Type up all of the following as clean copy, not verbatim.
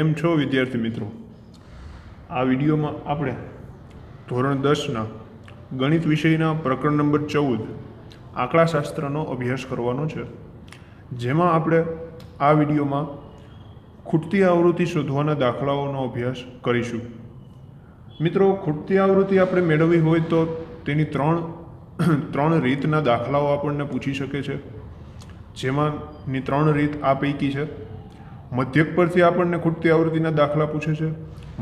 કેમ છો વિદ્યાર્થી મિત્રો? આ વિડીયોમાં આપણે ધોરણ 10ના ગણિત વિષયના પ્રકરણ નંબર 14 આંકડાશાસ્ત્રનો અભ્યાસ કરવાનો છે, જેમાં આપણે આ વિડીયોમાં ખૂટતી આવૃત્તિ શોધવાના દાખલાઓનો અભ્યાસ કરીશું. મિત્રો, ખૂટતી આવૃત્તિ આપણે મેળવવી હોય તો તેની ત્રણ રીતના દાખલાઓ આપણને પૂછી શકે છે, જેમાંની 3 રીત આ પૈકી છે. મધ્યક પરથી આપણને ખૂટતી આવૃત્તિના દાખલા પૂછે છે,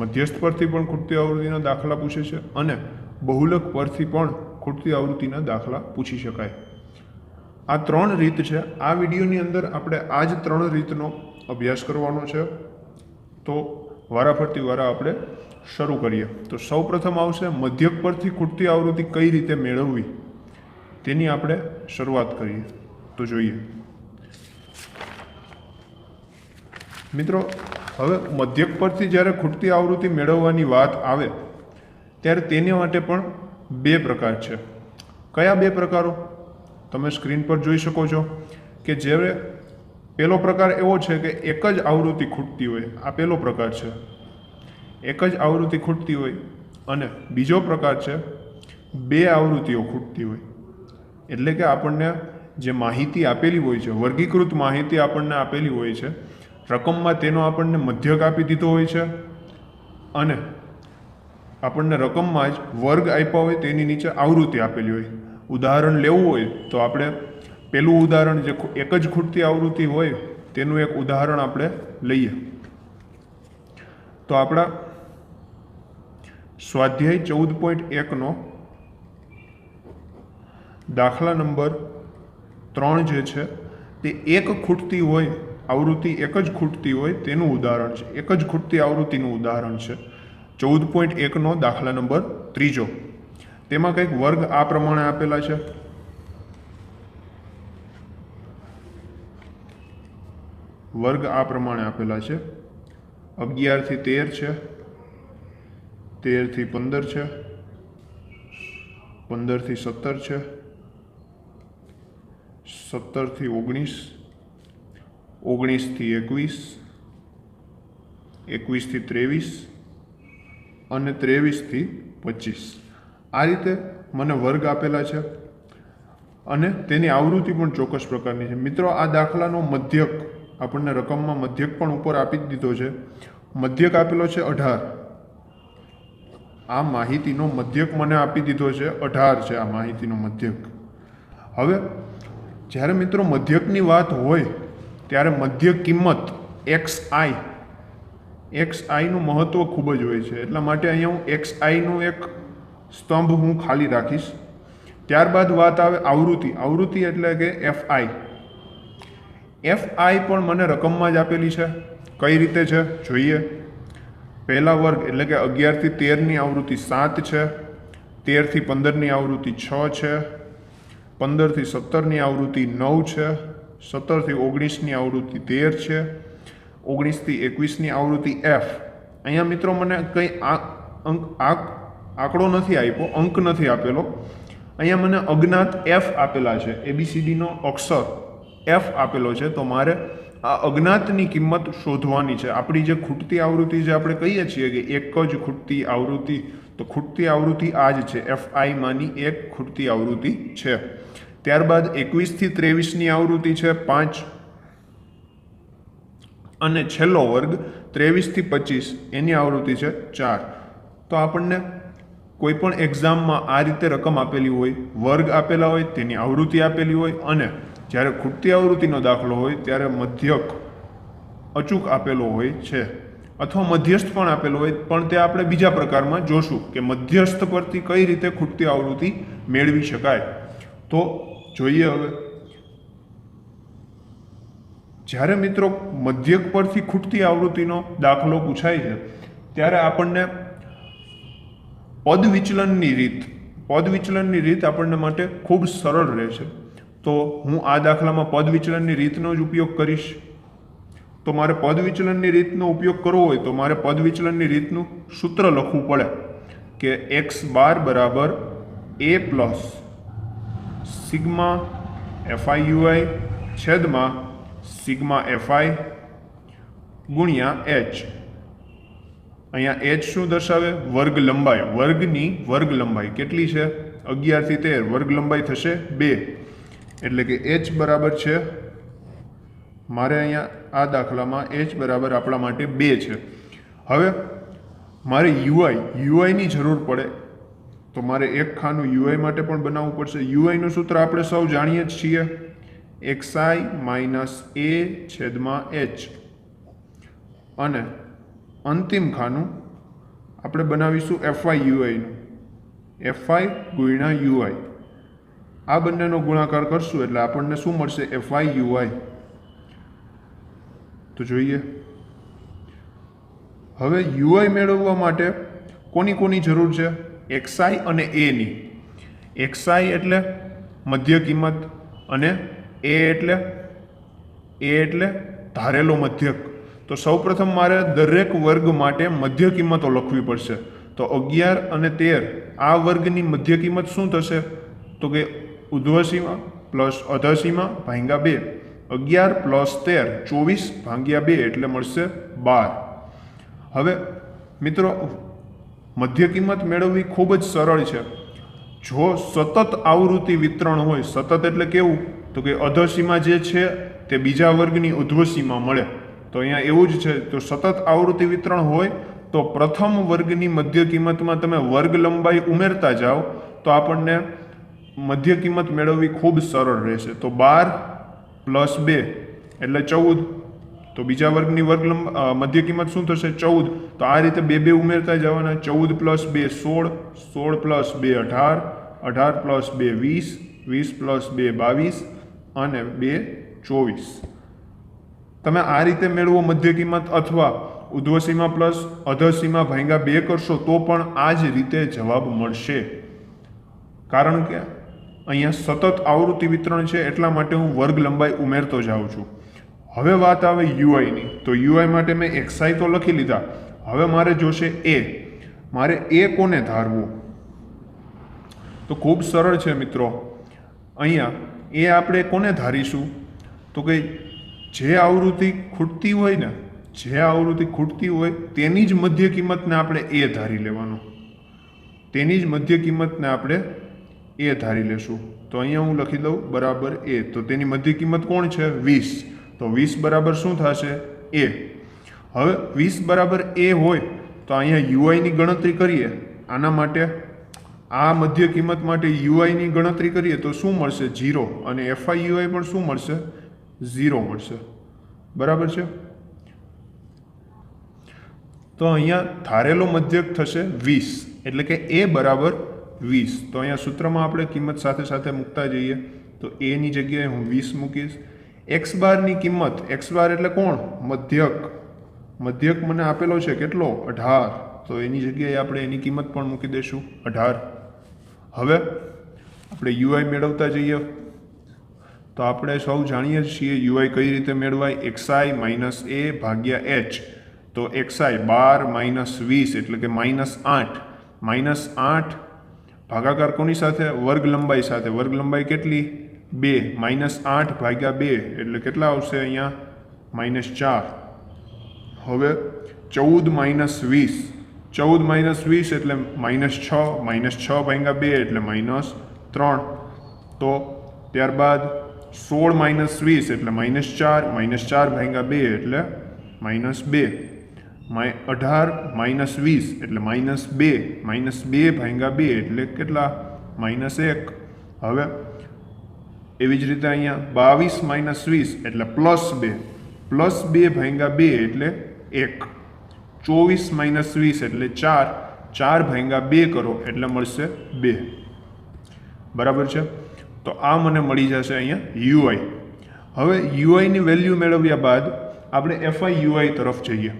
મધ્યસ્થ પરથી પણ ખૂટતી આવૃત્તિના દાખલા પૂછે છે અને બહુલક પરથી પણ ખૂટતી આવૃત્તિના દાખલા પૂછી શકાય. આ 3 રીત છે. આ વિડીયોની અંદર આપણે આ જ 3 રીતનો અભ્યાસ કરવાનો છે. તો વારાફરતી આપણે શરૂ કરીએ. તો સૌપ્રથમ આવશે મધ્યક પરથી ખૂટતી આવૃત્તિ કઈ રીતે મેળવવી, તેની આપણે શરૂઆત કરીએ. તો જોઈએ મિત્રો, હવે મધ્યક પરથી જ્યારે ખૂટતી આવૃત્તિ મેળવવાની વાત આવે ત્યારે તેની માટે પણ 2 પ્રકાર છે. કયા 2 પ્રકારો? તમે સ્ક્રીન પર જોઈ શકો છો કે જ્યારે પહેલો પ્રકાર એવો છે કે એક જ આવૃત્તિ ખૂટતી હોય, આ પહેલો પ્રકાર છે, એક જ આવૃત્તિ ખૂટતી હોય. અને બીજો પ્રકાર છે 2 આવૃત્તિઓ ખૂટતી હોય. એટલે કે આપણને જે માહિતી આપેલી હોય છે, વર્ગીકૃત માહિતી આપણને આપેલી હોય છે, રકમમાં તેનો આપણને મધ્યક આપી દીધો હોય છે અને આપણને રકમમાં જ વર્ગ આપ્યા હોય, તેની નીચે આવૃત્તિ આપેલી હોય. ઉદાહરણ લેવું હોય તો આપણે પહેલું ઉદાહરણ, જે એક જ ખૂટતી આવૃત્તિ હોય તેનું એક ઉદાહરણ આપણે લઈએ. તો આપણા સ્વાધ્યાય 14.1નો દાખલા નંબર 3 જે છે તે એક ખૂટતી હોય આવૃત્તિ, એક જ ખૂટતી હોય તેનું ઉદાહરણ છે. એક જ ખૂટતી આવૃત્તિનું ઉદાહરણ છે 14.1નો દાખલા નંબર 3. તેમાં કંઈક વર્ગ આ પ્રમાણે આપેલા છે. વર્ગ આ પ્રમાણે આપેલા છે. 11 થી 13 છે, 13 થી 15 છે, 15 થી 17 છે, 17 થી 19, 19 થી 21, 21 થી 23 અને 23 થી 25. આ રીતે મને વર્ગ આપેલા છે અને તેની આવૃત્તિ પણ ચોક્કસ પ્રકારની છે. મિત્રો, આ દાખલાનો મધ્યક આપણને રકમમાં મધ્યક પણ ઉપર આપી જ દીધો છે. મધ્યક આપેલો છે 18. આ માહિતીનો મધ્યક મને આપી દીધો છે 18 છે આ માહિતીનો મધ્યક. હવે જ્યારે મિત્રો મધ્યકની વાત હોય ત્યારે મધ્યક કિંમત xi નું મહત્વ ખૂબ જ હોય છે. એટલા માટે અહીંયા હું xi નું એક સ્તંભ હું ખાલી રાખીશ. ત્યારબાદ વાત આવે આવૃત્તિ. આવૃત્તિ એટલે કે fi. fi પણ મને રકમમાં જ આપેલી છે. કઈ રીતે છે જોઈએ. પહેલા વર્ગ એટલે કે 11 થી 13ની આવૃત્તિ 7 છે, 13 થી 15ની આવૃત્તિ 6 છે, 15 થી 17ની આવૃત્તિ 9 છે, 17 થી 19ની આવૃત્તિ 13 છે, 19 થી 21ની આવૃત્તિ f. અહીંયા મિત્રો મને કંઈ આંકડો નથી આપ્યો, અંક નથી આપેલો. અહીંયા મને અજ્ઞાત f આપેલા છે, ABCDનો અક્ષર f આપેલો છે. તો મારે આ અજ્ઞાતની કિંમત શોધવાની છે. આપણી જે ખૂટતી આવૃત્તિ જે આપણે કહીએ છીએ કે એક જ ખૂટતી આવૃત્તિ, તો ખૂટતી આવૃત્તિ આ જ છે. fi માંની એક ખૂટતી આવૃત્તિ છે. ત્યારબાદ 21 થી 23ની આવૃત્તિ છે 5 અને છેલ્લો વર્ગ 23 થી 25 એની આવૃત્તિ છે 4. તો આપણને કોઈ પણ એક્ઝામમાં આ રીતે રકમ આપેલી હોય, વર્ગ આપેલા હોય, તેની આવૃત્તિ આપેલી હોય અને જ્યારે ખૂટતી આવૃત્તિનો દાખલો હોય ત્યારે મધ્યક અચૂક આપેલો હોય છે, અથવા મધ્યસ્થ પણ આપેલો હોય, પણ તે આપણે બીજા પ્રકારમાં જોશું કે મધ્યસ્થ પરથી કઈ રીતે ખૂટતી આવૃત્તિ મેળવી શકાય. તો જોઈએ હવે. જ્યારે મિત્રો મધ્યક પરથી ખૂટતી આવૃત્તિનો દાખલો પૂછાય છે ત્યારે આપણને પદ વિચલનની રીત આપણને માટે ખૂબ સરળ રહેશે. તો હું આ દાખલામાં પદ વિચલનની રીતનો જ ઉપયોગ કરીશ. તો મારે પદ વિચલનની રીતનો ઉપયોગ કરવો હોય તો મારે પદ વિચલનની રીતનું સૂત્ર લખવું પડે કે x બાર બરાબર a પ્લસ સિગ્મા FIUI છેદમાં સિગ્મા FI ગુણ્યા h. અહીંયા h શું દર્શાવે? વર્ગ લંબાઈ. વર્ગની વર્ગ લંબાઈ કેટલી છે? 11 થી 13 વર્ગ લંબાઈ થશે 2, એટલે કે h બરાબર છે મારે અહીંયા આ દાખલામાં h બરાબર આપણા માટે 2 છે. હવે મારે યુઆઈની જરૂર પડે તો મારે એક ખાનું યુઆઈ માટે પણ બનાવવું પડશે. યુઆઈનું સૂત્ર આપણે સૌ જાણીએ જ છીએ, xi માઇનસ a છેદમાં h, અને અંતિમ ખાનું આપણે બનાવીશું fi યુઆઈનું, fi ગુણ્યા યુઆઈ. આ બંનેનો ગુણાકાર કરશું એટલે આપણને શું મળશે? fi UI. તો જોઈએ હવે યુઆઈ મેળવવા માટે કોની જરૂર છે? xi અને a ની. xi એટલે મધ્ય કિંમત અને a એટલે ધારેલો મધ્યક. તો સૌપ્રથમ મારે દરેક વર્ગ માટે મધ્ય કિંમતો લખવી પડશે. તો 11 અને 13 આ વર્ગની મધ્ય કિંમત શું થશે? તો કે ઉર્ધ્વસીમા પ્લસ અધસીમા ભાગ્યા 2. 11 પ્લસ 13 24 ભાગ્યા 2 એટલે મળશે 12. હવે મિત્રો મધ્ય કિંમત મેળવવી ખૂબ જ સરળ છે. જો સતત આવૃત્તિ વિતરણ હોય, સતત એટલે કેવું? તો કે અધસીમા જે છે તે બીજા વર્ગની ઉર્ધ્વસીમા મળે. તો અહીંયા એવું જ છે. તો સતત આવૃત્તિ વિતરણ હોય તો પ્રથમ વર્ગની મધ્ય કિંમતમાં તમે વર્ગ લંબાઈ ઉમેરતા જાઓ તો આપણને મધ્ય કિંમત મેળવવી ખૂબ સરળ રહેશે. તો 12 પ્લસ 2 એટલે 14. તો બીજા વર્ગની મધ્ય કિંમત શું થશે? 14. તો આ રીતે 2 ઉમેરતા જવાના. 14 પ્લસ 2 16, 16 પ્લસ 2 18, 18 પ્લસ 2 20, 20 પ્લસ 2 22 અને 2 24. તમે આ રીતે મેળવો મધ્ય કિંમત, અથવા ઉર્ધ્વસીમા પ્લસ અધસીમા ભાગ્યા 2 કરશો તો પણ આ જ રીતે જવાબ મળશે. કારણ કે અહીંયા સતત આવૃત્તિ વિતરણ છે એટલા માટે હું વર્ગ લંબાઈ ઉમેરતો જાઉં છું. હવે વાત આવે યુઆઈની. તો યુઆઈ માટે મેં xi તો લખી લીધા. હવે મારે જોશે a. મારે a કોને ધારવું? તો ખૂબ સરળ છે મિત્રો. અહીંયા a આપણે કોને ધારીશું? તો કે જે આવૃત્તિ ખૂટતી હોય તેની જ મધ્ય કિંમતને આપણે a ધારી લેવાનું. તેની જ મધ્ય કિંમતને આપણે a ધારી લેશું. તો અહીંયા હું લખી દઉં બરાબર a. તો તેની મધ્ય કિંમત કોણ છે? 20. તો 20 બરાબર શું થશે? a. હવે 20 બરાબર a હોય તો અહીંયા યુઆઈની ગણતરી કરીએ. આના માટે આ મધ્ય કિંમત માટે યુઆઈની ગણતરી કરીએ તો શું મળશે? 0. અને fi યુઆઈ પણ શું મળશે? 0 મળશે. બરાબર છે. તો અહીંયા ધારેલો મધ્યક થશે 20, એટલે કે a બરાબર 20. તો અહીંયા સૂત્રમાં આપણે કિંમત સાથે સાથે મૂકતા જઈએ. તો a ની જગ્યાએ હું 20 મૂકીશ. x બારની કિંમત, x બાર એટલે કોણ? મધ્યક મને આપેલો છે કેટલો? 18. તો એની જગ્યાએ આપણે એની કિંમત પણ મૂકી દઈશું 18. હવે આપણે યુઆઈ મેળવતા જઈએ. તો આપણે સૌ જાણીએ છીએ યુઆઈ કઈ રીતે મેળવાય? xi માઇનસ a ભાગ્યા h. તો xi 12 માઇનસ 20 એટલે કે -8. -8 ભાગાકાર કોની સાથે? વર્ગ લંબાઈ સાથે. વર્ગ લંબાઈ કેટલી? 2. -8 ભાગ્યા 2 એટલે કેટલા આવશે? અહીંયા -4. હવે 14 માઇનસ 20. 14 માઇનસ 20 એટલે -6. -6 ભાગ્યા 2 એટલે -3. તો ત્યારબાદ 16 માઇનસ 20 એટલે -4. -4 ભાગ્યા 2 એટલે -2. 18 માઇનસ 20 એટલે -2. -2 ભાગ્યા 2 એટલે કેટલા? -1. હવે એવી જ રીતે અહીંયા 22 માઇનસ 20 એટલે +2. +2 ભાગ્યા 2 એટલે 1. 24 માઇનસ 20 એટલે 4. 4 ભાગ્યા 2 કરો એટલે મળશે 2. બરાબર છે. તો આ મને મળી જશે અહીંયા યુઆઈ. હવે યુઆઈની વેલ્યુ મેળવ્યા બાદ આપણે fi યુઆઈ તરફ જઈએ.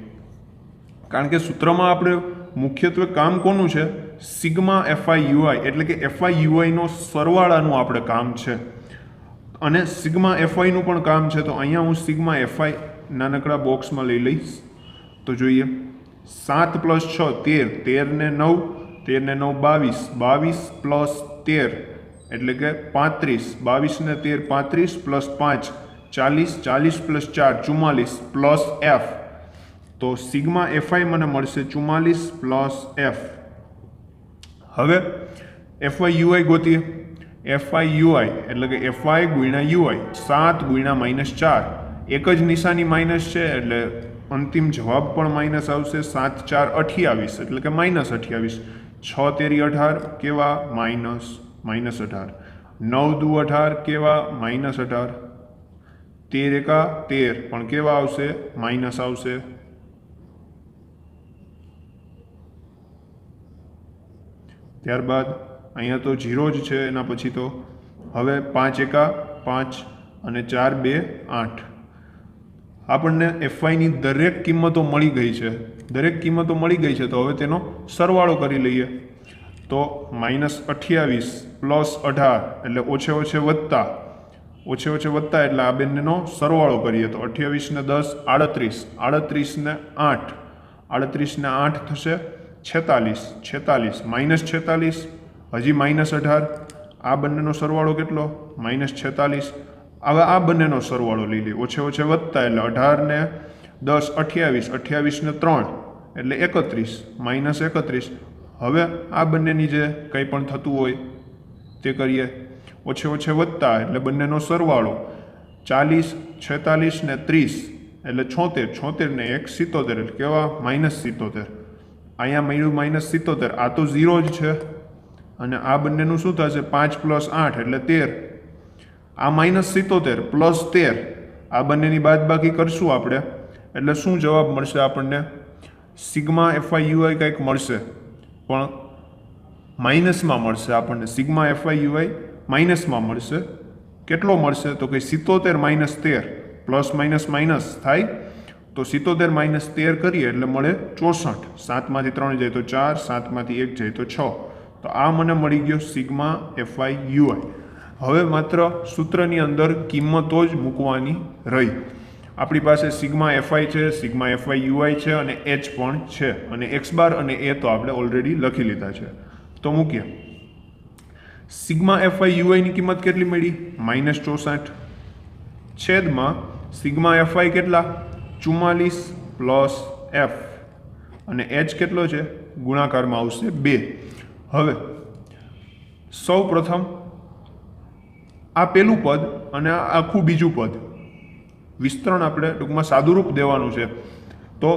કારણ કે સૂત્રમાં આપણે મુખ્યત્વે કામ કોનું છે? સિગ્મા fi યુઆઈ, એટલે કે fi યુઆઈનો સરવાળાનું આપણે કામ છે. અને સિગ્મા fi નું પણ કામ છે. તો અહીંયા હું સિગ્મા fi નાનકડા બોક્સમાં લઈ લઈશ. તો જોઈએ 7 + 6 13, 13 ને 9, 13 ને 9 22, 22 પ્લસ 13 એટલે કે 35, 22 ને 13 35 પ્લસ 5 40, 40 પ્લસ 4 44 પ્લસ f તો સિગ્મા એફઆઈ મને મળશે 44 પ્લસ એફ. હવે એફઆઈ યુઆઈ ગોતીએ. એફઆઈ યુઆઈ એટલે કે એફઆઈ ગુણ્યા યુઆઈ 7 ગુણ્યા -4, એક જ નિશાની માઇનસ છે એટલે અંતિમ જવાબ પણ માઇનસ આવશે. 7 4 28 એટલે કે -28. 6 તેરી 18 કેવા? -18. 9 દુ 18 કેવા? -18. 13 એકા 13 પણ કેવા આવશે? માઇનસ આવશે. ત્યારબાદ અહીંયા તો 0 જ છે, એના પછી તો હવે 5 એકા 5 અને 4 2 8. આપણને એફઆઈની દરેક કિંમતો મળી ગઈ છે. તો હવે તેનો સરવાળો કરી લઈએ. તો -28 પ્લસ 18 એટલે ઓછે વત્તા એટલે આ બંનેનો સરવાળો કરીએ તો 28 ને 10 38, 38 ને 8, 38 ને 8 થશે 46, -46 હજી -18. આ બંનેનો સરવાળો કેટલો? -46. હવે આ બંનેનો સરવાળો લઈ લઈએ. ઓછે વત્તા એટલે 18 ને 10 28, 28 ને 3 એટલે 31, -31. હવે આ બંનેની જે કંઈ પણ થતું હોય તે કરીએ. ઓછે વત્તા એટલે બંનેનો સરવાળો 40, 46 ને 30 એટલે 76 ને 1 77 એટલે કેવા? -77. અહીંયા મળ્યું -77. આ તો 0 જ છે અને આ બંનેનું શું થશે? 5 + 8 એટલે 13. આ -77 પ્લસ 13 આ બંનેની બાદબાકી કરશું આપણે એટલે શું જવાબ મળશે આપણને? સિગ્મા એફઆઈ યુઆઈ કંઈક મળશે પણ માઇનસમાં મળશે આપણને. સિગ્મા એફઆઈ યુઆઈ માઇનસમાં મળશે. કેટલો મળશે? તો કે 77 - 13 પ્લસ માઇનસ થાય તો 77 - 13 કરીએ એટલે મળે 64. 7માંથી 3 જાય તો 4, 7માંથી 1 જાય તો 6. તો આ મને મળી ગયો સિગ્મા એફઆઈ યુઆઈ. હવે માત્ર સૂત્રની અંદર કિંમતો જ મૂકવાની રહી. આપણી પાસે સિગ્મા એફઆઈ છે, સિગ્મા એફઆઈ યુઆઈ છે અને એચ પણ છે અને એક્સ બાર અને એ તો આપણે ઓલરેડી લખી લીધા છે. તો મૂકીએ. સિગ્મા એફઆઈ યુઆઈની કિંમત કેટલી મળી? -64 છેદમાં સિગ્મા એફઆઈ કેટલા? 44 પ્લસ એફ અને એચ કેટલો છે? ગુણાકારમાં આવશે 2. હવે સૌ પ્રથમ આ પેલું પદ અને આ આખું બીજું પદ વિસ્તરણ આપણે ટૂંકમાં સાદુરૂપ દેવાનું છે. તો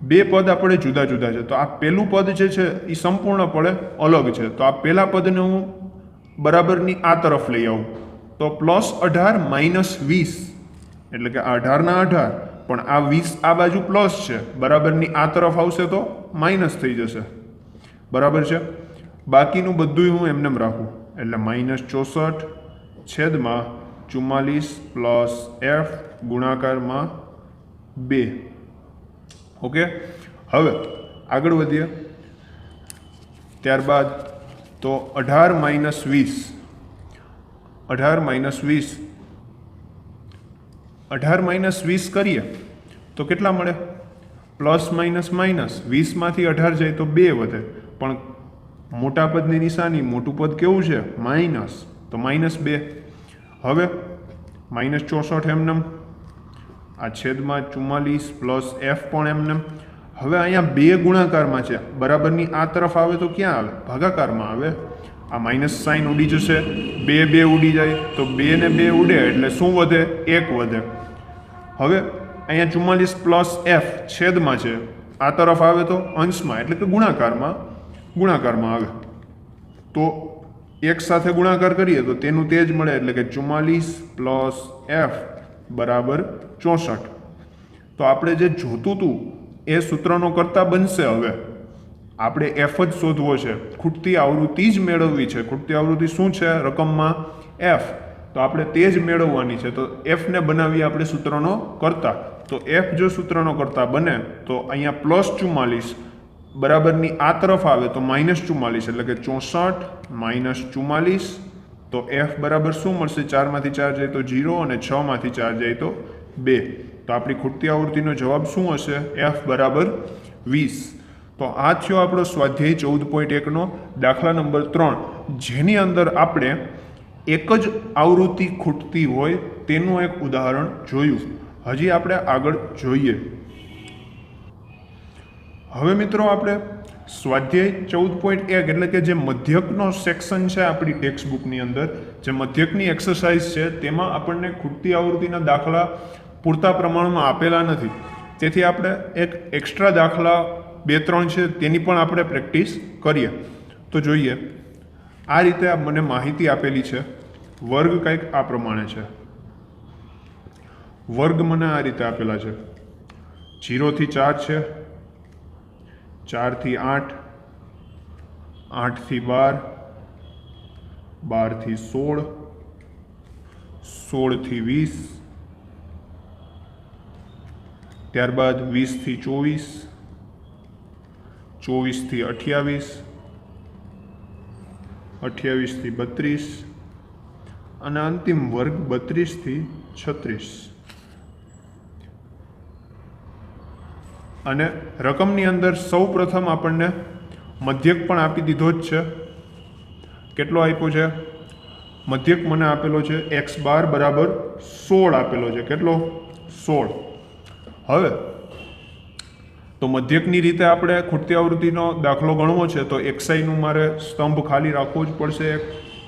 બે પદ આપણે જુદા છે. તો આ પેલું પદ જે છે એ સંપૂર્ણપણે અલગ છે. તો આ પેલા પદને હું બરાબરની આ તરફ લઈ આવું તો +18 - 20 એટલે કે 18 ના 18 પણ આ 20 આ બાજુ પ્લસ છે, બરાબરની આ તરફ આવશે તો માઇનસ થઈ જશે. બરાબર છે. બાકીનું બધું હું એમને રાખું એટલે -64 છેદમાં 44 પ્લસ એફ ગુણાકારમાં 2. ઓકે. હવે આગળ વધીએ. ત્યારબાદ તો 18 - 20 કરીએ તો કેટલા મળે? પ્લસ માઇનસ 20માંથી 18 જાય તો 2 વધે પણ મોટા પદની નિશાની મોટું પદ કેવું છે? માઇનસ, તો -2. હવે -64 એમનેમ, આ છેદમાં 44 પ્લસ એફ પણ એમનેમ. હવે અહીંયા 2 ગુણાકારમાં છે, બરાબરની આ તરફ આવે તો ક્યાં આવે? ભાગાકારમાં આવે. આ માઇનસ સાઇન ઉડી જશે, 2 ઉડી જાય તો 2 ને 2 ઉડે એટલે શું વધે? 1 વધે. હવે અહીંયા 44 પ્લસ એફ છેદમાં છે, આ તરફ આવે તો અંશમાં એટલે કે ગુણાકારમાં આવે. તો એક સાથે ગુણાકાર કરીએ તો તેનું તે જ મળે એટલે કે 44 પ્લસ એફ બરાબર 64. તો આપણે જે જોતું હતું એ સૂત્રનો કરતા બનશે. હવે આપણે એફ જ શોધવો છે, ખૂટતી આવૃત્તિ જ મેળવવી છે. ખૂટતી આવૃત્તિ શું છે? રકમમાં એફ. તો આપણે તે જ મેળવવાની છે. તો એફને બનાવીએ આપણે સૂત્રનો કરતા. તો એફ જો સૂત્રનો કરતા બને તો અહીંયા +44 બરાબરની આ તરફ આવે તો -44 એટલે કે 64 - 44. તો એફ બરાબર શું મળશે? 4માંથી 4 જાય તો 0 અને 6માંથી 4 જાય તો 2. તો આપણી ખૂટતી આવૃત્તિનો જવાબ શું હશે? એફ બરાબર 20. તો આ થયો આપણો સ્વાધ્યાય 14.1નો દાખલા નંબર 3, જેની અંદર આપણે એક જ આવૃત્તિ ખૂટતી હોય તેનું એક ઉદાહરણ જોયું. હજી આપણે આગળ જોઈએ. હવે મિત્રો આપણે સ્વાધ્યાય 14.1 એટલે કે જે મધ્યકનો સેક્શન છે આપણી ટેક્સ્ટ બુકની અંદર, જે મધ્યકની એક્સરસાઇઝ છે તેમાં આપણને ખૂટતી આવૃત્તિના દાખલા પૂરતા પ્રમાણમાં આપેલા નથી. તેથી આપણે એક એક્સ્ટ્રા દાખલા 2-3 છે તેની પણ આપણે પ્રેક્ટિસ કરીએ. તો જોઈએ, આ રીતે મને માહિતી આપેલી છે. વર્ગ કંઈક આ પ્રમાણે છે. વર્ગ મને આ રીતે આપેલા છે. 0 થી 4 છે, 4 થી 8, 8 થી 12, 12 થી 16, 16 થી 20, ત્યારબાદ 20 થી 24, 24 થી 28, 28 થી 32 અને અંતિમ વર્ગ 32 થી 36. અને રકમની અંદર સૌ પ્રથમ આપણને મધ્યક પણ આપી દીધો જ છે. કેટલો આપ્યો છે? મધ્યક મને આપેલો છે x બાર બરાબર 16 આપેલો છે. કેટલો? 16. હવે તો મધ્યકની રીતે આપણે ખૂટતી આવૃત્તિનો દાખલો ગણવો છે તો xi મારે સ્તંભ ખાલી રાખવો જ પડશે એક.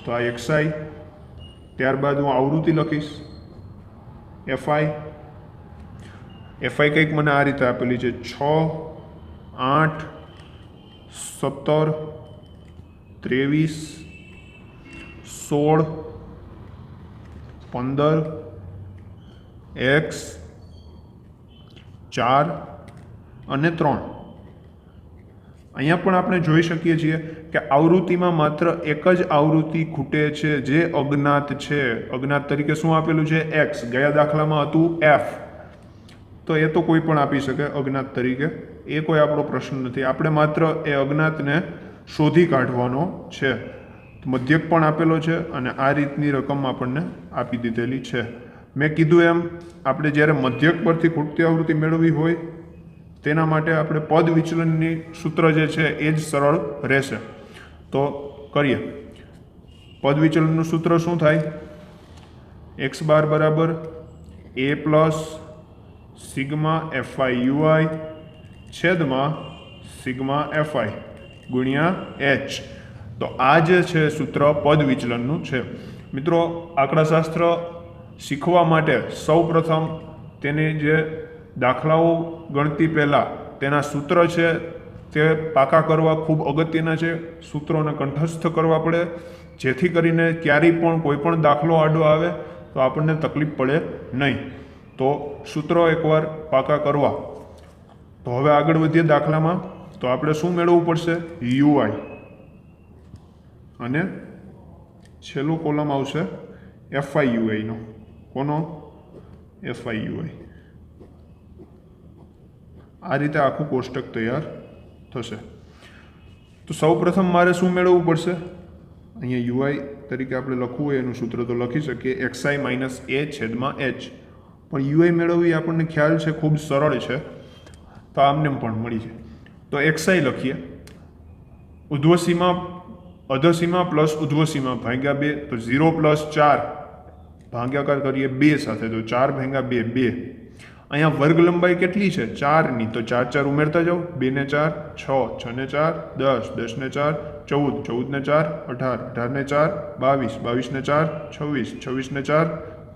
તો આ xi, ત્યારબાદ હું આવૃત્તિ લખીશ fi કંઈક મને આ રીતે આપેલી છે 6, 8, 17, 23, 16, 15, x, 4 અને 3. અહીંયા પણ આપણે જોઈ શકીએ છીએ કે આવૃત્તિમાં માત્ર એક જ આવૃત્તિ ખૂટે છે જે અજ્ઞાત છે. અજ્ઞાત તરીકે શું આપેલું છે? x. ગયા દાખલામાં હતું f. તો એ તો કોઈ પણ આપી શકે અજ્ઞાત તરીકે, એ કોઈ આપણો પ્રશ્ન નથી. આપણે માત્ર એ અજ્ઞાતને શોધી કાઢવાનો છે. મધ્યક પણ આપેલો છે અને આ રીતની રકમ આપણને આપી દીધેલી છે. મેં કીધું એમ આપણે જ્યારે મધ્યક પરથી ખૂટતી આવૃત્તિ મેળવવી હોય તેના માટે આપણે પદ વિચલનની સૂત્ર જે છે એ જ સરળ રહેશે. તો કરીએ. પદ વિચલનનું સૂત્ર શું થાય? x બાર બરાબર a plus sigma fi ui છેદમાં સિગ્મા fi ગુણ્યા h. તો આ જે છે સૂત્ર પદ વિચલનનું છે. મિત્રો, આંકડાશાસ્ત્ર શીખવા માટે સૌ પ્રથમ તેની જે દાખલાઓ ગણતી પહેલાં તેના સૂત્ર છે તે પાકા કરવા ખૂબ અગત્યના છે. સૂત્રોને કંઠસ્થ કરવા પડે, જેથી કરીને ક્યારેય પણ કોઈ પણ દાખલો આડો આવે તો આપણને તકલીફ પડે નહીં. તો સૂત્રો એકવાર પાકા કરવા. તો હવે આગળ વધીએ દાખલામાં. તો આપણે શું મેળવવું પડશે? ui. અને છેલ્લું કોલમ આવશે fi ui નો. કોનો? fi ui. આ રીતે આખું કોષ્ટક તૈયાર થશે. તો સૌ પ્રથમ મારે શું મેળવવું પડશે? અહીંયા ui તરીકે આપણે લખવું હોય એનું સૂત્ર તો લખી શકીએ xi માઇનસ a છેદમાં h. પણ ui મેળવવી આપણને ખ્યાલ છે ખૂબ સરળ છે, તો આમને પણ મળી જાય. તો xi લખીએ. ઉધ્વસીમા અધસીમા પ્લસ ઉધ્વસીમા ભાગ્યા 2. તો 0 પ્લસ 4 ભાગાકાર કરીએ 2 સાથે, તો 4 ભાગ્યા 2 2. અહીંયા વર્ગ લંબાઈ કેટલી છે? 4ની. તો 4 4 ઉમેરતા જાઓ. 2 ને 4 6, 6 ને 4 10, 10 ને 4 14, 14 ને 4 18, 18 ને 4 22, 22 ને 4 26, 26 ને 4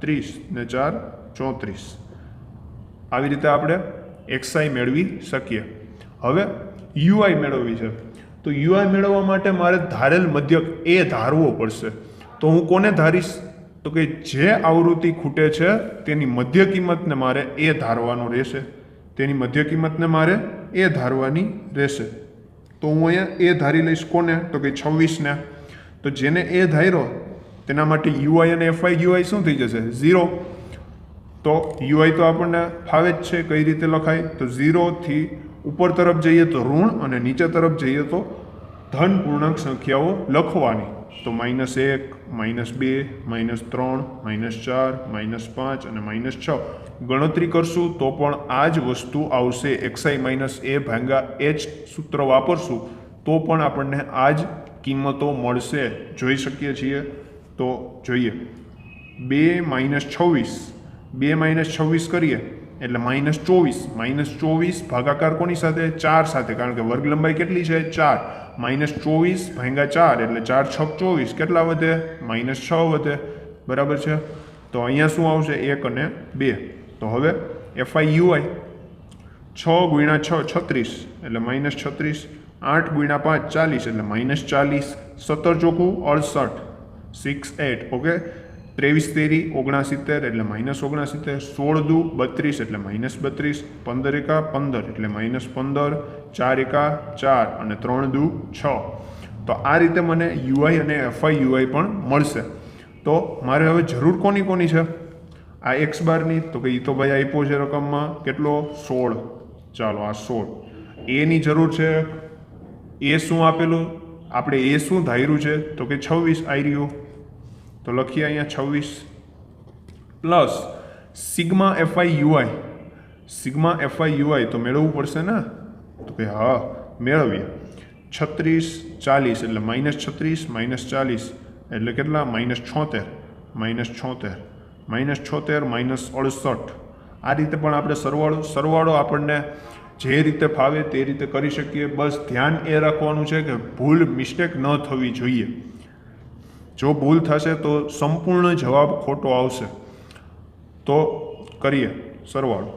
30 ને 4 34. આવી રીતે આપણે xi મેળવી શકીએ. હવે ui મેળવવી છે. તો ui મેળવવા માટે મારે ધારેલ મધ્યક એ ધારવો પડશે. તો હું કોને ધારીશ? તો કે જે આવૃત્તિ ખૂટે છે તેની મધ્ય કિંમતને મારે એ ધારવાનો રહેશે. તેની મધ્ય કિંમતને મારે એ ધારવાની રહેશે. તો હું અહીંયા એ ધારી લઈશ. કોને? તો કે 26 ને. તો જેને એ ધાર્યો તેના માટે ui અને fi ui શું થઈ જશે? 0. તો ui તો આપણને ફાવે જ છે. કઈ રીતે લખાય? તો 0 થી ઉપર તરફ જઈએ તો ઋણ અને નીચે તરફ જઈએ તો ધન પૂર્ણાંક સંખ્યાઓ લખવાની. તો -1, -2, -3, -4, -5 અને -6 ગણતરી કરશું તો પણ આ જ વસ્તુ આવશે. xi માઇનસ a ભાગ્યા h સૂત્ર વાપરશું તો પણ આપણને આ જ કિંમતો મળશે. જોઈ શકીએ છીએ. તો જોઈએ. 2 - 26 કરીએ એટલે -24 ભાગાકાર કોની સાથે 4 સાથે, કારણ કે વર્ગ લંબાઈ કેટલી છે 4, -24 ભાગ્યા 4 એટલે 4 × 6 = 24, કેટલા વધે -6 વધે, બરાબર છે। તો અહીંયા શું આવશે 1 અને 2, તો હવે FIUI 6 × 6 36 એટલે -36, 8 × 5 40 એટલે -40, 17 ચોકું 68, 6 8, ઓકે। 23 તેરી 69 એટલે -69, 16 દુ 32 એટલે -32, 15 એકા 15 એટલે -15, 4 એકા 4 અને 3 દુ 6। તો આ રીતે મને UI અને FIUI પણ મળશે। તો મારે હવે જરૂર કોની છે આ x બારની, તો કે એ તો ભાઈ આપ્યો છે રકમમાં કેટલો 16, ચાલો આ 16। a ની જરૂર છે, એ શું આપેલું આપણે, એ શું ધાર્યું છે તો કે 26 આવી રહ્યું, તો લખીએ અહીંયા 26 પ્લસ સિગ્મા FIUI તો મેળવવું પડશે ને, તો કે હા મેળવીએ। 36 40 એટલે -36 -40 એટલે કેટલા -76 -68, આ રીતે પણ આપણે સરવાળો આપણને જે રીતે ફાવે તે રીતે કરી શકીએ। બસ ધ્યાન એ રાખવાનું છે કે ભૂલ મિસ્ટેક ન થવી જોઈએ, જો ભૂલ થશે તો સંપૂર્ણ જવાબ ખોટો આવશે। તો કરીએ સરવાળો,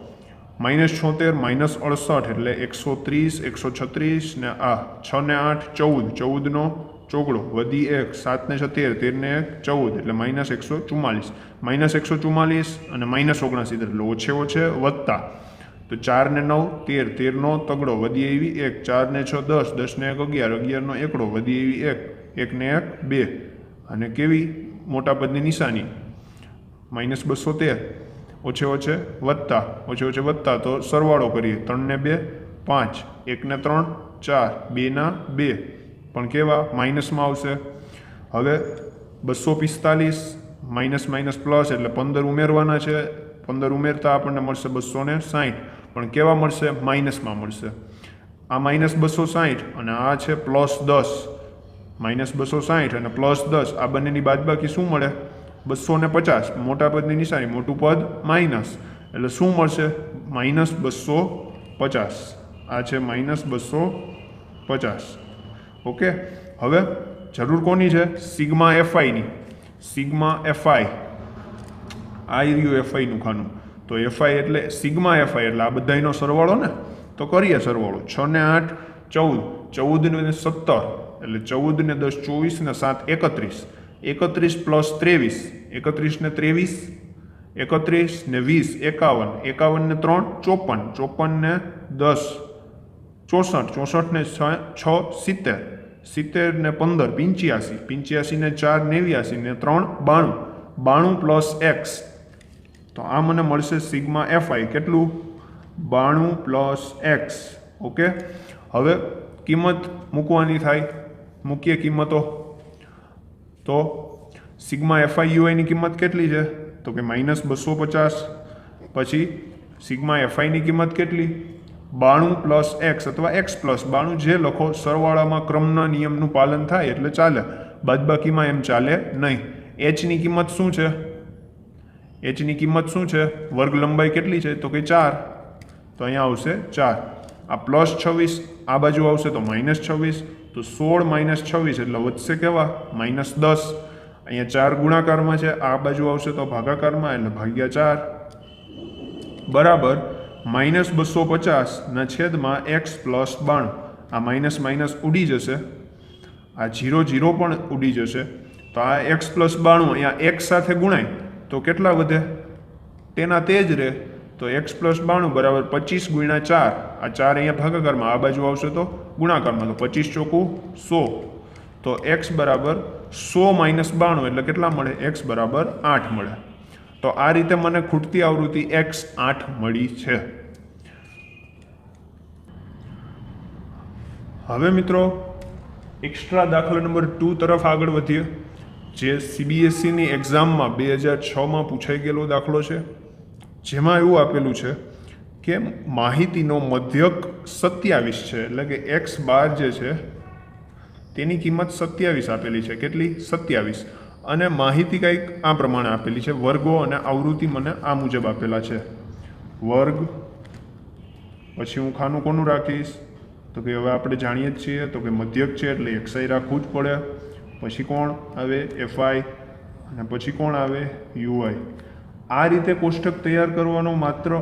-76 -68 એટલે 130 136 ને આ 6 ને 8 14, 14 નો ચોગડો વધી 1, 7 ને 6 13, 13 ને 1 14 એટલે -144, -144 અને -69 એટલે ઓછે વત્તા, તો 4 ને 9 13, 13 નો તગડો વધી આવી 1, 4 ને 6 10, 10 ને 1 11, 11 નો એકડો વધી આવી 1, 1 ને 1 2 અને કેવી મોટા પદની નિશાની -213, ઓછે વત્તા, તો સરવાળો કરીએ, 3 ને 2 5, 1 ને 3 4, 2 ના 2 પણ કેવા માઇનસમાં આવશે। હવે 245 માઇનસ પ્લસ એટલે 15 ઉમેરવાના છે, 15 ઉમેરતા આપણને મળશે 260, પણ કેવા મળશે માઇનસમાં મળશે। આ -260 અને આ છે +10, -260 અને +10 આ બંનેની બાદબાકી શું મળે 250, મોટા પદની નિશાની મોટું પદ માઇનસ એટલે શું મળશે -250, આ છે -250, ઓકે। હવે જરૂર કોની છે સિગ્મા FI આ રહ્યું FI નું ખાનું, તો FI એટલે સિગ્મા FI એટલે આ બધાનો સરવાળો ને, તો કરીએ સરવાળો, 6 ને 8 14, 14 ને 17 એટલે 14 ને 10 24 ને 7 31, 31 પ્લસ 23, 31 ને 23, 31 ને 20 51, 51 ને 3 54, 54 ને 10 64, 64 ને 6 70, 70 ને 15 85, 85 ને 4 89 ને 3 92, 92 પ્લસ x, તો આ મને મળશે સિગ્મા FI કેટલું 92 પ્લસ x, ઓકે। હવે કિંમત મૂકવાની થાય, મૂકીએ કિંમતો, તો સિગ્મા FIUI ની કિંમત કેટલી છે તો કે -250, પછી સિગ્મા FI ની કિંમત કેટલી 92 પ્લસ x અથવા x પ્લસ 92 જે લખો, સરવાળામાં ક્રમના નિયમનું પાલન થાય એટલે ચાલે, બાદબાકીમાં એમ ચાલે નહીં। h ની કિંમત શું છે, h ની કિંમત શું છે, વર્ગ લંબાઈ કેટલી છે તો કે 4, તો અહીંયા આવશે 4, આ +26 આ બાજુ આવશે તો -26, તો 16 -26 એટલે વધશે કેવા -10, અહીંયા 4 ગુણાકારમાં છે, આ બાજુ આવશે તો ભાગાકારમાં એટલે ભાગ્યા 4 બરાબર -250 ના છેદમાં x પ્લસ 92, આ માઇનસ ઉડી જશે, આ 0 0 પણ ઉડી જશે, તો આ x પ્લસ 92 અહીંયા x સાથે ગુણાય તો કેટલા વધે તેના તે જ રહે, તો x પ્લસ 92 બરાબર 25 ગુણ્યા 4, આ 4 અહીંયા ભાગાકારમાં, આ બાજુ આવશે તો ગુણાકારમાં, તો 25 ચોકું 100, તો x બરાબર 100 - 92 એટલે કેટલા મળે x બરાબર 8 મળે। તો આ રીતે મને ખૂટતી આવૃત્તિ x 8 મળી છે। હવે મિત્રો એક્સ્ટ્રા દાખલા નંબર 2 તરફ આગળ વધીએ, જે CBSEની એક્ઝામમાં 2006માં પૂછાઈ ગયેલો દાખલો છે, જેમાં એવું આપેલું છે કે માહિતીનો મધ્યક 27 છે, એટલે કે x બાર જે છે તેની કિંમત 27 આપેલી છે, કેટલી 27, અને માહિતી કંઈક આ પ્રમાણે આપેલી છે, વર્ગો અને આવૃત્તિ મને આ મુજબ આપેલા છે। વર્ગ, પછી હું ખાનું કોનું રાખીશ તો કે હવે આપણે જાણીએ જ છીએ તો કે મધ્યક છે એટલે એક્સઆઈ રાખવું જ પડે. પછી કોણ આવે એફઆઈ અને પછી કોણ આવે યુઆઈ. આ રીતે કોષ્ટક તૈયાર કરવાનો માત્ર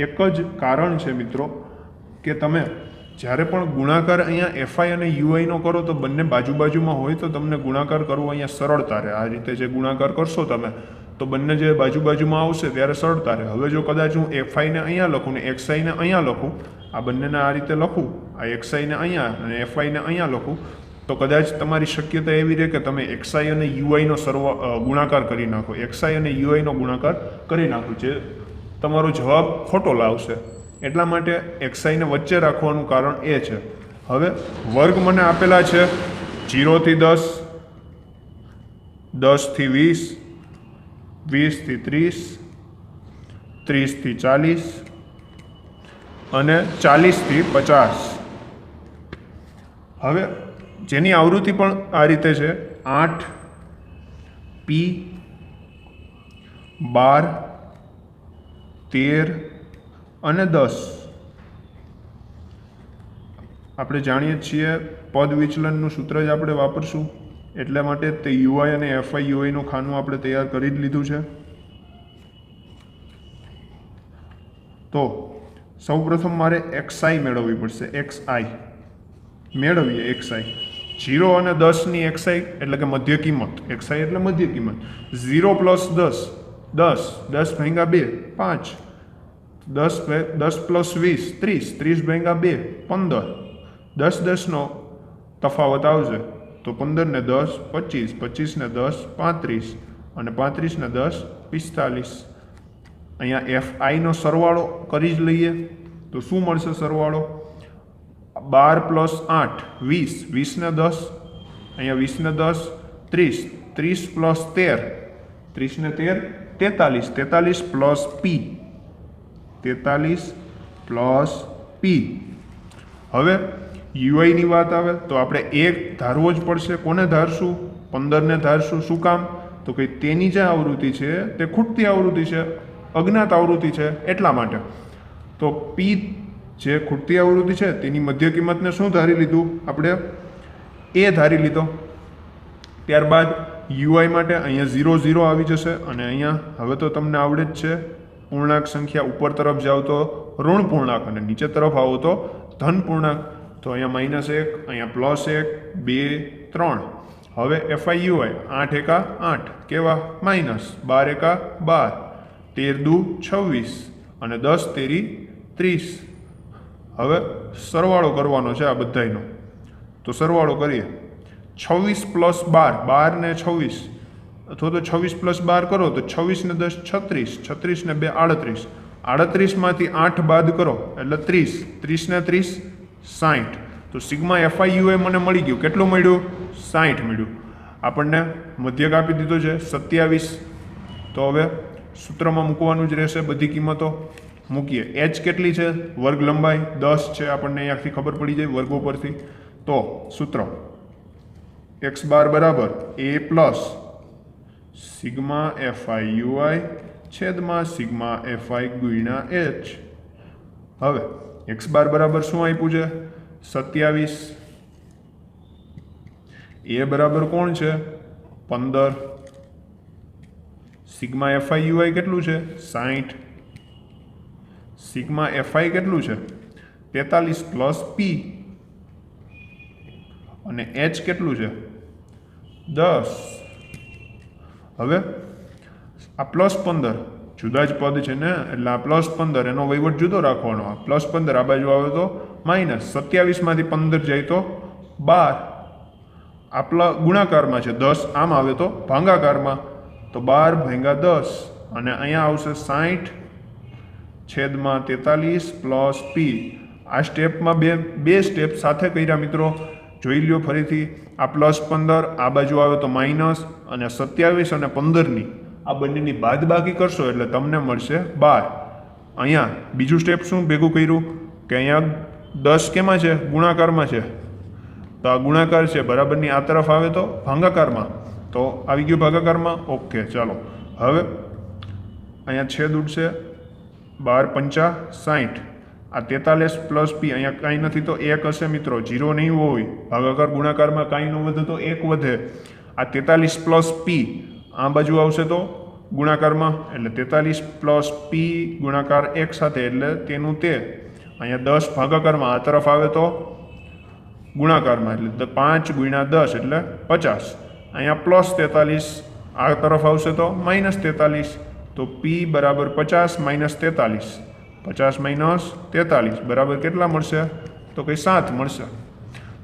એક જ કારણ છે મિત્રો કે તમે જ્યારે પણ ગુણાકાર અહીંયા એફઆઈ અને યુઆઈનો કરો તો બંને બાજુમાં હોય તો તમને ગુણાકાર કરવો અહીંયા સરળતા રહે. આ રીતે જે ગુણાકાર કરશો તમે તો બંને જે બાજુમાં આવશે ત્યારે સરળતા રહે. હવે જો કદાચ હું એફઆઈને અહીંયા લખું ને એક્સઆઈને અહીંયા લખું, આ બંનેને આ રીતે લખું, આ એક્સઆઈને અહીંયા અને એફઆઈને અહીંયા લખું તો કદાચ તમારી શક્યતા એવી રહે કે તમે એક્સઆઈ અને યુઆઈનો ગુણાકાર કરી નાખો, એક્સઆઈ અને યુઆઈનો ગુણાકાર કરી નાખો, જે તમારો જવાબ ખોટો લાવશે. એટલા માટે એક્સઆઈને વચ્ચે રાખવાનું કારણ એ છે. હવે વર્ગ મને આપેલા છે 0 થી 10, 10 થી 20, 20 થી 30, 30 થી 40 અને 40 થી 50. હવે જેની આવૃત્તિ પણ આ રીતે છે 8, P, 12, 13 અને 10. આપણે જાણીએ છીએ પદ વિચલનનું સૂત્ર જ આપણે વાપરશું, એટલા માટે તે યુઆઈ અને એફઆઈ યુઆઈનું ખાનું આપણે તૈયાર કરી જ લીધું છે. તો સૌપ્રથમ મારે એક્સઆઈ મેળવવી પડશે. એક્સઆઈ મેળવીએ. એક્સઆઈ 0 અને 10ની એક્સઆઈ એટલે કે મધ્ય કિંમત. એક્સઆઈ એટલે મધ્ય કિંમત. 0 પ્લસ 10, 10, 10 ભાગ્યા 2 5, 10 પ્લસ 20 30, 30 ભાગ્યા 2 15, 10 10નો તફાવત આવશે તો 15 ને 10 25, 25 ને 10 35 અને 35 ને 10 45. અહીંયા એફઆઈનો સરવાળો કરી જ લઈએ તો શું મળશે સરવાળો? 12 પ્લસ 8 20, 20 ને 10 અહીંયા 20 ને 10 30, 30 પ્લસ 13 30 ને 13 43, 43 પ્લસ પી 43 પ્લસ પી. હવે યુઆઈની વાત આવે તો આપણે એક ધારવો જ પડશે. કોને ધારશું? 15ને ધારશું. શું કામ? તો કે તેની જે આવૃત્તિ છે તે ખૂટતી આવૃત્તિ છે, અજ્ઞાત આવૃત્તિ છે, એટલા માટે. તો પી જે ખૂટતી આવૃત્તિ છે તેની મધ્ય કિંમતને શું ધારી લીધું આપણે? એ ધારી લીધો. ત્યારબાદ યુઆઈ માટે અહીંયા 0 0 આવી જશે અને અહીંયા હવે તો તમને આવડે જ છે પૂર્ણાંક સંખ્યા ઉપર તરફ જાઓ તો ઋણ પૂર્ણાંક અને નીચે તરફ આવો તો ધન પૂર્ણાંક. તો અહીંયા -1, અહીંયા +1, 2, 3. હવે એફઆઈ યુઆઈ 8 એકા 8 કેવા? માઇનસ 12 એકા 12, 13 દુ 26 અને 10 તેરી 30. હવે સરવાળો કરવાનો છે આ બધાયનો. તો સરવાળો કરીએ. 26 પ્લસ 12, 12 ને 26 અથવા તો 26 પ્લસ 12 કરો તો 26 ને 10 36, 36 ને 2 38, 38માંથી 8 બાદ કરો એટલે 30, 30 ને 30 60. તો સિગ્મા એફઆઈ યુએ મને મળી ગયું. કેટલું મળ્યું? 60 મળ્યું. આપણને મધ્યક આપી દીધો છે 27. તો હવે સૂત્રમાં મૂકવાનું જ રહેશે બધી કિંમતો. મૂકીએ. એચ કેટલી છે? વર્ગ લંબાઈ 10 છે, આપણને અહીંયાથી ખબર પડી જાય વર્ગો પરથી. તો સૂત્ર x બાર બરાબર a plus sigma FI UI છેદમાં સિગ્મા એફઆઈ ગુણ્યા એચ. હવે x બાર બરાબર શું આપ્યું છે? 27. a બરાબર કોણ છે? 15. સિગ્મા એફઆઈ યુઆઈ કેટલું છે? 60. સિગ્મા એફઆઈ કેટલું છે? 43 પ્લસ પી અને એચ કેટલું છે? 10. હવે આ +15 જુદા જ પદ છે ને, એટલે આ +15 એનો વહીવટ જુદો રાખવાનો. આ +15 આ બાજુ આવે તો -27 માંથી 15 જાય તો 12. આ ગુણાકારમાં છે, 10 આમ આવે તો ભાગાકારમાં, તો 12 ભાગ્યા 10 અને અહીંયા આવશે 60 છેદમાં 43 પ્લસ પી. આ સ્ટેપમાં બે સ્ટેપ સાથે કર્યા મિત્રો. જોઈ લ્યો ફરીથી. આ +15 આ બાજુ આવે તો માઇનસ અને 27 અને 15ની આ બંનેની બાદબાકી કરશો એટલે તમને મળશે 12. અહીંયા બીજું સ્ટેપ શું ભેગું કર્યું કે અહીંયા 10 કેમાં છે? ગુણાકારમાં છે. તો આ ગુણાકાર છે બરાબરની આ તરફ આવે તો ભાગાકારમાં, તો આવી ગયું ભાગાકારમાં. ઓકે ચાલો હવે અહીંયા છેદ ઉડશે 12 પંચા 60, આ 43 પ્લસ પી, અહીંયા કાંઈ નથી તો 1 હશે મિત્રો, 0 નહીં હોય, ભાગાકાર ગુણાકારમાં કાંઈ ન વધે તો 1 વધે, આ 43 પ્લસ પી આ બાજુ આવશે તો ગુણાકારમાં, એટલે 43 પ્લસ પી ગુણાકાર 1 સાથે એટલે તેનું તે, અહીંયા 10 ભાગાકારમાં આ તરફ આવે તો ગુણાકારમાં, એટલે 5 ગુણ્યા 10 એટલે 50, અહીંયા પ્લસ 43 આ તરફ આવશે તો માઇનસ 43, તો પી બરાબર 50 માઇનસ 43, 50 માઇનસ 43 બરાબર કેટલા મળશે તો કંઈ 7 મળશે.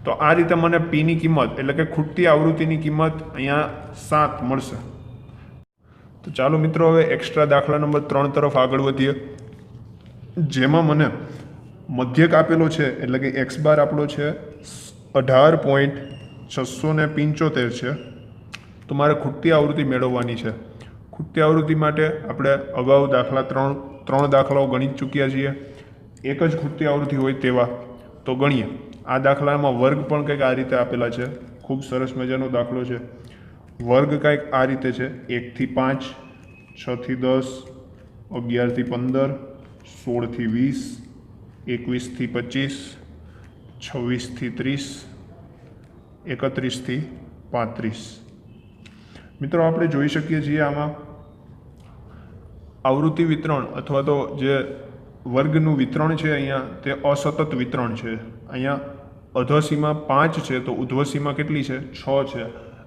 તો આ રીતે મને પીની કિંમત એટલે કે ખૂટતી આવૃત્તિની કિંમત અહીંયા 7 મળશે. તો ચાલો મિત્રો હવે એક્સ્ટ્રા દાખલા નંબર 3 તરફ આગળ વધીએ, જેમાં મને મધ્યક આપેલો છે એટલે કે એક્સ બાર આપણો છે 18.675 છે. તો મારે ખૂટતી આવૃત્તિ મેળવવાની છે. ખૂટતી આવૃત્તિ માટે આપણે અગાઉ ત્રણ દાખલાઓ ગણી ચૂક્યા છીએ. એક જ ખૂટતી આવૃત્તિ હોય તેવા તો ગણીએ. આ દાખલામાં વર્ગ પણ કંઈક આ રીતે આપેલા છે, ખૂબ સરસ મજાનો દાખલો છે. વર્ગ કંઈક આ રીતે છે: 1 થી 5, 6 થી 10, 11 થી 15, 16 થી 20, 21 થી 25, 26 થી 30, 31 થી 35. મિત્રો આપણે જોઈ શકીએ છીએ આમાં આવૃત્તિ વિતરણ અથવા તો જે વર્ગનું વિતરણ છે અહીંયા તે અસતત વિતરણ છે. અહીંયા અધોસીમા 5 છે તો ઉધ્વસીમા કેટલી છે 6 છે.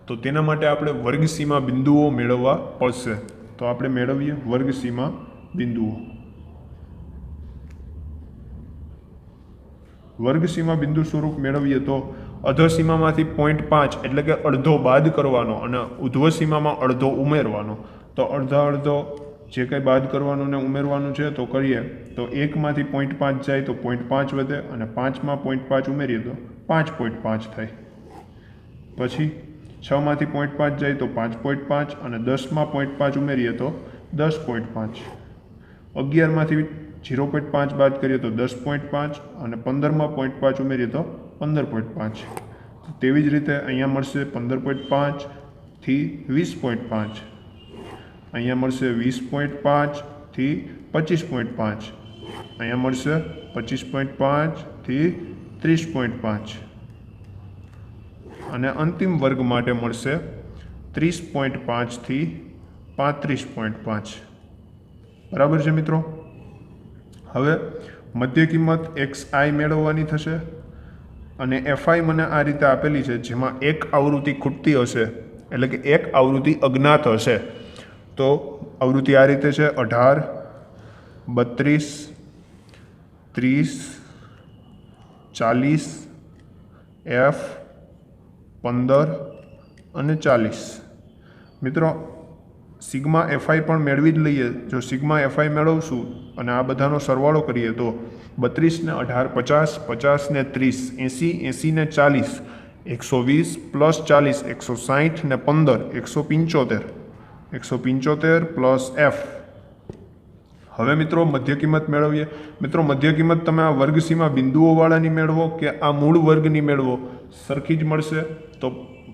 તો તેના માટે આપણે વર્ગસીમા બિંદુઓ મેળવવા પડશે. તો આપણે મેળવીએ વર્ગસીમા બિંદુઓ. વર્ગસીમા બિંદુ સ્વરૂપ મેળવીએ તો અધોસીમામાંથી 0.5 એટલે કે અડધો બાદ કરવાનો અને ઉધ્વસીમામાં અડધો ઉમેરવાનો. તો અડધો જે કંઈ બાદ કરવાનું ને ઉમેરવાનું છે તો કરીએ. તો 1માંથી 0.5 જાય તો 0.5 વધે અને 5માં 0.5 ઉમેરીએ તો 5.5 થાય. પછી 6માંથી 0.5 જાય તો 5.5 અને 10માં 0.5 ઉમેરીએ તો 10.5. 11માંથી 0.5 બાદ કરીએ તો 10.5 અને 15માં 0.5 ઉમેરીએ તો 15.5. તેવી જ રીતે અહીંયા મળશે 15.5 થી 20.5, અહીંયા મળશે 20.5 થી 25.5, અહીંયા મળશે 25.5 થી 30.5 અને અંતિમ વર્ગ માટે મળશે 30.5 થી 35.5. બરાબર છે મિત્રો. હવે મધ્ય કિંમત xi મેળવવાની થશે અને fi મને આ રીતે આપેલી છે, જેમાં એક આવૃત્તિ ખૂટતી હશે એટલે કે એક આવૃત્તિ અજ્ઞાત હશે. તો આવૃત્તિ આ રીતે છે: 18, 32, 30, 40, f, 15 અને 40. મિત્રો સિગ્મા fi પણ મેળવી જ લઈએ. જો સિગ્મા fi મેળવશું અને આ બધાનો સરવાળો કરીએ તો 32 ને 18 50, 50 ને 30 80, 80 ને 40 120 પ્લસ 40 160 ને 15 175, 175 પ્લસ f. હવે મિત્રો મધ્ય કિંમત મેળવીએ. મિત્રો મધ્ય કિંમત તમે આ વર્ગસીમા બિંદુઓવાળાની મેળવો કે આ મૂળ વર્ગની મેળવો, સરખી જ મળશે. તો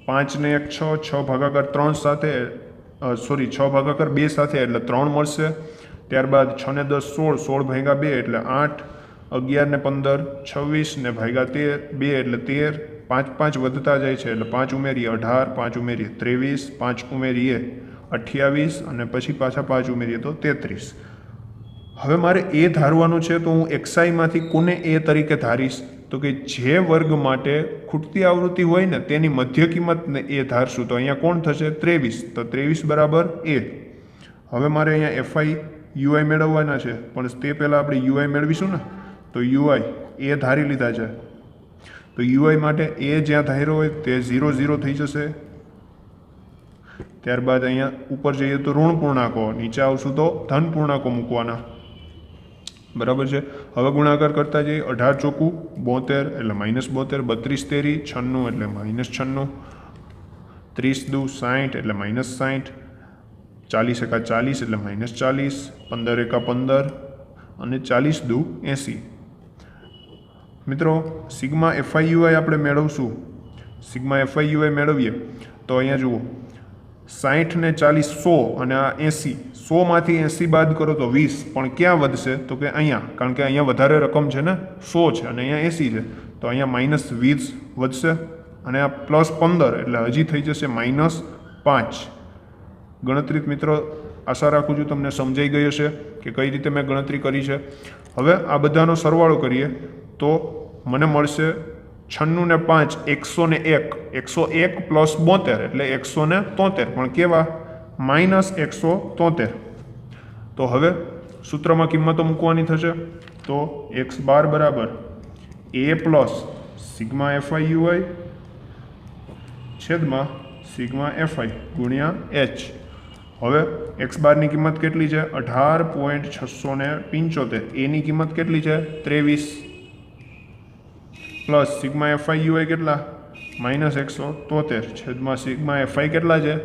5 ને 1 6, 6 ભાગાકાર 3 સાથે 6 ભાગાકાર 2 સાથે એટલે 3 મળશે. ત્યારબાદ 6 ને 10 16, 16 ભાગ્યા 2 એટલે 8, 11 ને 15 26 ને ભાગ્યા 2 એટલે 13, 5 5 વધતા જાય છે એટલે 5 ઉમેરીએ 18, 5 ઉમેરીએ 23, 5 ઉમેરીએ 28 અને પછી પાછા 5 ઉમેરીએ તો 33. હવે મારે એ ધારવાનું છે તો હું xi કોને એ તરીકે ધારીશ? તો કે જે વર્ગ માટે ખૂટતી આવૃત્તિ હોય ને તેની મધ્ય કિંમતને એ ધારશું. તો અહીંયા કોણ થશે? 23. તો 23 બરાબર એ. હવે મારે અહીંયા fi ui મેળવવાના છે, પણ તે પહેલાં આપણે ui મેળવીશું ને. તો ui એ ધારી લીધા છે. તો ui માટે એ જ્યાં ધાર્યો હોય તે 0 0 થઈ જશે. ત્યારબાદ અહીંયા ઉપર જઈએ તો ઋણ પૂર્ણાંકો, નીચે આવશું તો ધન પૂર્ણાંકો મૂકવાના. બરાબર છે. હવે ગુણાકાર કરતા જઈએ. 18 ચોકું 72 એટલે -72, 32 તેરી 96 એટલે -96, 30 દુ 60 એટલે -60, 40 એકા 40 એટલે -40, 15 એકા 15 અને 40 દુ 80. મિત્રો સિગ્મા fi ui આપણે મેળવશું. સિગ્મા fi ui મેળવીએ તો અહીંયા જુઓ 60 ને 40 100 અને આ 80, 100માંથી 80 બાદ કરો તો 20, પણ ક્યાં વધશે તો કે અહીંયા, કારણ કે અહીંયા વધારે રકમ છે ને 100 છે અને અહીંયા 80 છે, તો અહીંયા -20 વધશે અને આ +15 એટલે હજી થઈ જશે -5. ગણતરી મિત્રો આશા રાખું છું તમને સમજાઈ ગઈ હશે કે કઈ રીતે મેં ગણતરી કરી છે. હવે આ બધાનો સરવાળો કરીએ તો મને મળશે 96 ને 5 101, 101 + 72 એટલે 173, પણ કેવા -173. તો હવે સૂત્રમાં કિંમતો મૂકવાની થશે તો x બાર બરાબર a plus sigma FI UI છેદમાં સિગ્મા એફઆઈ ગુણ્યા h. હવે x બારની કિંમત કેટલી છે 18.675, a ની કિંમત કેટલી છે 23 પ્લસ સિગ્મા એફઆઈ યુઆઈ કેટલા -173 છેદમાં સિગ્મા એફઆઈ કેટલા છે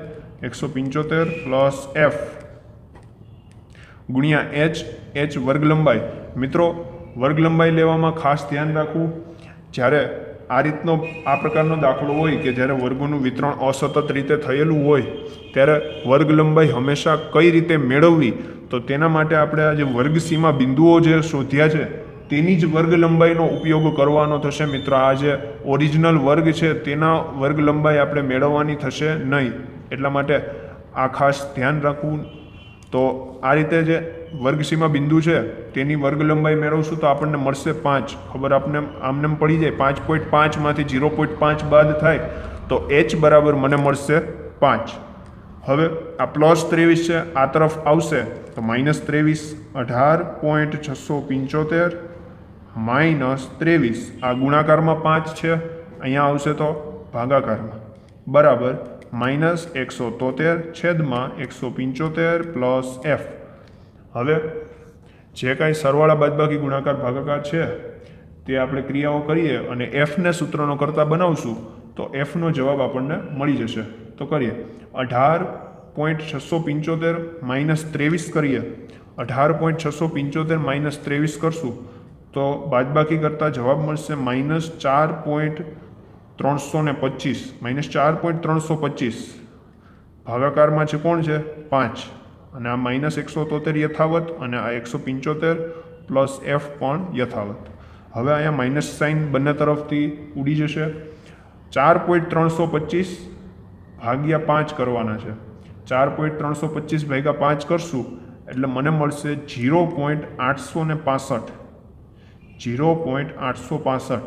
175 પ્લસ f ગુણ્યા h વર્ગ લંબાઈ. મિત્રો વર્ગ લંબાઈ લેવામાં ખાસ ધ્યાન રાખવું, જ્યારે આ પ્રકારનો દાખલો હોય કે જ્યારે વર્ગોનું વિતરણ અસતત રીતે થયેલું હોય ત્યારે વર્ગ લંબાઈ હંમેશા કઈ રીતે મેળવવી, તો તેના માટે આપણે આ જે વર્ગ સીમા બિંદુઓ જે શોધ્યા છે તેની જ વર્ગ લંબાઈનો ઉપયોગ કરવાનો થશે. મિત્રો આ જે ઓરિજિનલ વર્ગ છે તેના વર્ગ લંબાઈ આપણે મેળવવાની થશે નહીં, એટલા માટે આ ખાસ ધ્યાન રાખવું. તો આ રીતે જે વર્ગસીમા બિંદુ છે તેની વર્ગ લંબાઈ મેળવશું તો આપણને મળશે 5. ખબર આપને આમને પડી જાય 5.5 માંથી 0.5 બાદ થાય તો h બરાબર મને મળશે 5. હવે આ +23 છે, આ તરફ આવશે તો -23, 18.675 -23, આ ગુણાકારમાં 5 છે, અહીંયા આવશે તો ભાગાકારમાં બરાબર -173 છેદમાં 175 પ્લસ f. હવે જે કાંઈ સરવાળા બાદબાકી ગુણાકાર ભાગાકાર છે તે આપણે ક્રિયાઓ કરીએ અને fને સૂત્રનો કરતા બનાવશું તો fનો જવાબ આપણને મળી જશે. તો કરીએ 18.675 -23 કરીએ, 18.675 -23 કરશું તો બાદબાકી કરતાં જવાબ મળશે -4.325, -4.325. ભાગાકારમાં છે કોણ છે 5 અને આ -173 યથાવત અને આ 175 પ્લસ f પણ યથાવત. હવે અહીંયા માઇનસ સાઇન બંને તરફથી ઉડી જશે. 4.325 ભાગ્યા 5 કરવાના છે. 4.325 ભાગ્યા 5 કરશું એટલે મને મળશે 0.865. 0.865.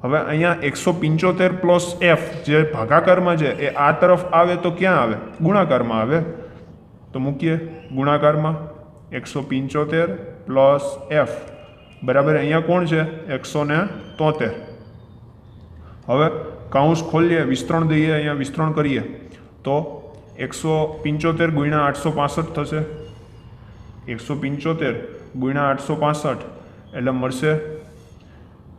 હવે અહીંયા 175 પ્લસ f જે ભાગાકારમાં છે એ આ તરફ આવે તો ક્યાં આવે ગુણાકારમાં આવે, તો મૂકીએ ગુણાકારમાં 175 પ્લસ f બરાબર અહીંયા કોણ છે 173. હવે કાઉન્સ ખોલીએ, વિસ્તરણ દઈએ, અહીંયા વિસ્તરણ કરીએ તો 175 ગુણ્યા 865 થશે. 175 ગુણ્યા 865 એટલે મળશે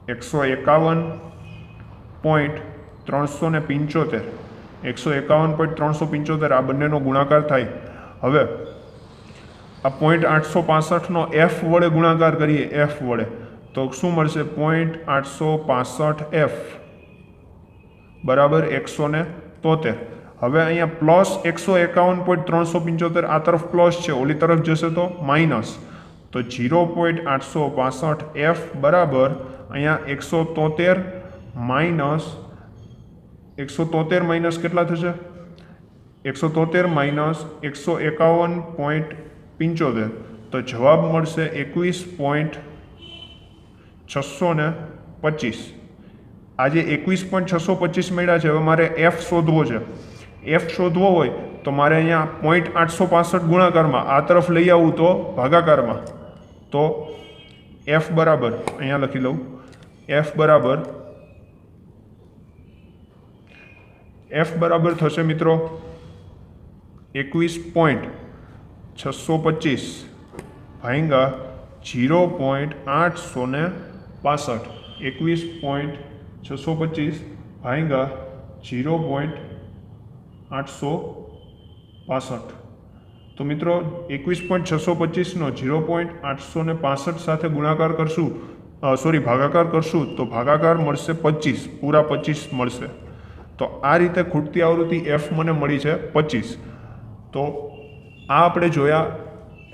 151.375. 151.375 આ બંનેનો ગુણાકાર થાય. હવે આ 0.865નો f વડે ગુણાકાર કરીએ, f વડે તો શું મળશે 0.865f બરાબર 173. હવે અહીંયા પ્લસ 151.375 આ તરફ પ્લસ છે, ઓલી તરફ જશે તો માઇનસ, તો 0.865f બરાબર અહીંયા 173 માઇનસ કેટલા થશે 173 માઇનસ 151.75 તો જવાબ મળશે 21.625. આજે 21.625 મળ્યા છે. હવે મારે f શોધવો છે. f શોધવો હોય તો મારે અહીંયા 0.865 ગુણાકારમાં આ તરફ લઈ આવું તો ભાગાકારમાં, તો f બરાબર અહીંયા લખી લઉં, f બરાબર થશે મિત્રો 21.625 ભાગ્યા 0.865. 21.625 ભાગ્યા 0.865. તો મિત્રો 21.625નો 0.865 સાથે ગુણાકાર કરશું, ભાગાકાર કરશું તો ભાગાકાર મળશે 25, પૂરા 25 મળશે. તો આ રીતે ખૂટતી આવૃત્તિ f મને મળી છે 25. તો આ આપણે જોયા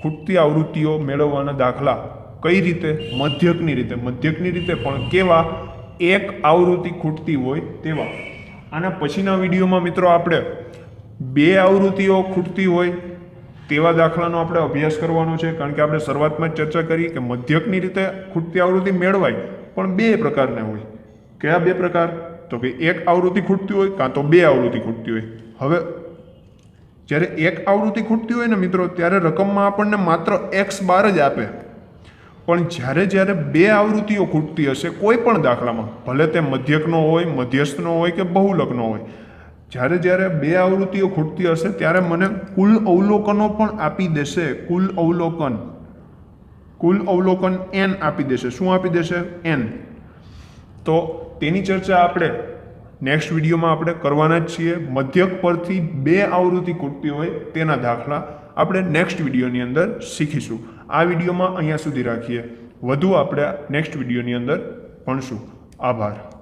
ખૂટતી આવૃત્તિઓ મેળવવાના દાખલા કઈ રીતે, મધ્યકની રીતે પણ કેવા, એક આવૃત્તિ ખૂટતી હોય તેવા. આના પછીના વિડીયોમાં મિત્રો આપણે 2 આવૃત્તિઓ ખૂટતી હોય તેવા દાખલાનો આપણે અભ્યાસ કરવાનો છે. કારણ કે આપણે શરૂઆતમાં જ ચર્ચા કરી કે મધ્યકની રીતે ખૂટતી આવૃત્તિ મેળવાય પણ 2 પ્રકારના હોય. કયા 2 પ્રકાર? તો કે એક આવૃત્તિ ખૂટતી હોય કાં તો 2 આવૃત્તિ ખૂટતી હોય. હવે જ્યારે એક આવૃત્તિ ખૂટતી હોય ને મિત્રો, ત્યારે રકમમાં આપણને માત્ર x બાર જ આપે. પણ જ્યારે 2 આવૃત્તિઓ ખૂટતી હશે કોઈ પણ દાખલામાં, ભલે તે મધ્યકનો હોય, મધ્યસ્થનો હોય કે બહુલકનો હોય, જ્યારે 2 આવૃત્તિઓ ખૂટતી હશે ત્યારે મને કુલ અવલોકનો પણ આપી દેશે. કુલ અવલોકન n આપી દેશે. શું આપી દેશે? n. તો તેની ચર્ચા આપણે નેક્સ્ટ વિડીયોમાં આપણે કરવાના જ છીએ. મધ્યક પરથી 2 આવૃત્તિ ખૂટતી હોય તેના દાખલા આપણે નેક્સ્ટ વિડીયોની અંદર શીખીશું. આ વિડીયોમાં અહીંયા સુધી રાખીએ. વધુ આપણે નેક્સ્ટ વિડીયોની અંદર ભણશું. આભાર.